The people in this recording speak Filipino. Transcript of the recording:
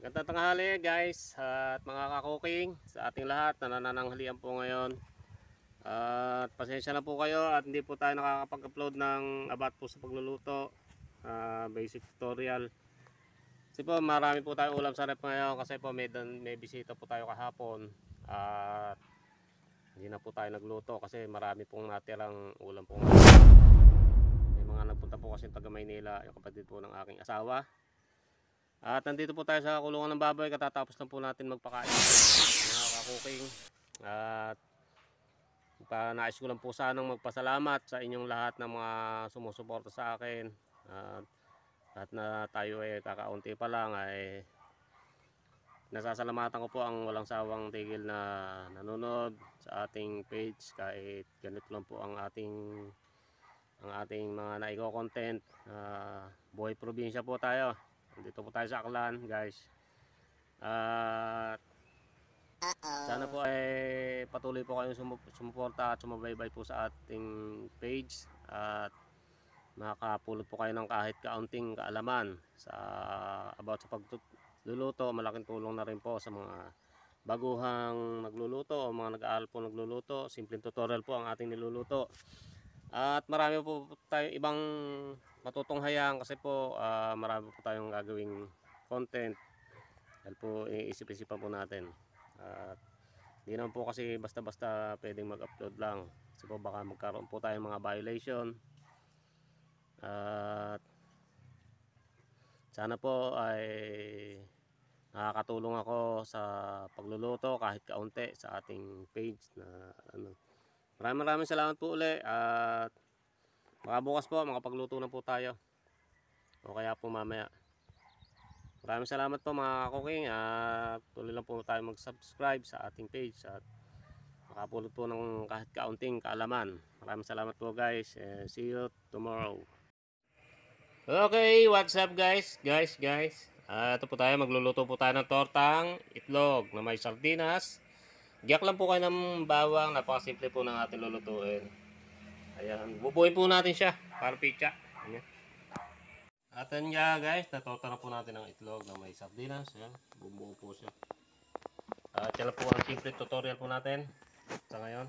Gandang tanghali guys at mga kakuking sa ating lahat na nanananghalian po ngayon. At pasensya na po kayo at hindi po tayo nakakapag-upload ng about po sa pagluluto, basic tutorial. Kasi po marami po tayong ulam sa rep ngayon kasi po may bisita po tayo kahapon. At hindi na po tayo nagluto kasi marami pong natirang ulam po. May mga nagpunta po kasi taga Maynila, yung kapatid po ng aking asawa. At nandito po tayo sa kulungan ng baboy, katatapos lang po natin magpakain mga kakuking. At nais ko lang po sanang magpasalamat sa inyong lahat ng mga sumusuporta sa akin. At na tayo ay kakaunti pa lang ay nasasalamatan ko po ang walang sawang tigil na nanonood sa ating page. Kahit ganito lang po ang ating mga naiko-content. Buhay probinsya po tayo. Dito po tayo sa Aklan guys. At sana po ay patuloy po kayong sumuporta at sumubaybay po sa ating page. At makakapulot po kayo ng kahit kaunting kaalaman about sa pagluluto. Malaking tulong na rin po sa mga baguhang nagluluto o mga nag-aaral po nagluluto. Simpleng tutorial po ang ating niluluto. At marami po tayong ibang matutunghayan kasi po marami po tayong gagawing content dahil po iisip-isipan po natin. At hindi naman po kasi basta-basta pwedeng mag-upload lang kasi po baka magkaroon po tayong mga violation. At sana po ay nakakatulong ako sa pagluluto kahit kaunti sa ating page na Maraming salamat po uli at baka bukas po makapagluto na po tayo o kaya po mamaya. Maraming salamat po mga kakuking at tuloy lang po tayo mag-subscribe sa ating page at makapulot po ng kahit kaunting kaalaman. Maraming salamat po guys and see you tomorrow. Okay, what's up guys? Ito po tayo, magluluto po tayo ng tortang itlog na may sardinas. Giyak lang po kayo ng bawang, napakasimple po ng ating lulutuin. Ayan, bubuhin po natin siya para pizza. Ayan. At yan guys, natota na po natin ang itlog na may sardinas. Ayan, bubuo po siya. At yan po ang simple tutorial po natin sa ngayon.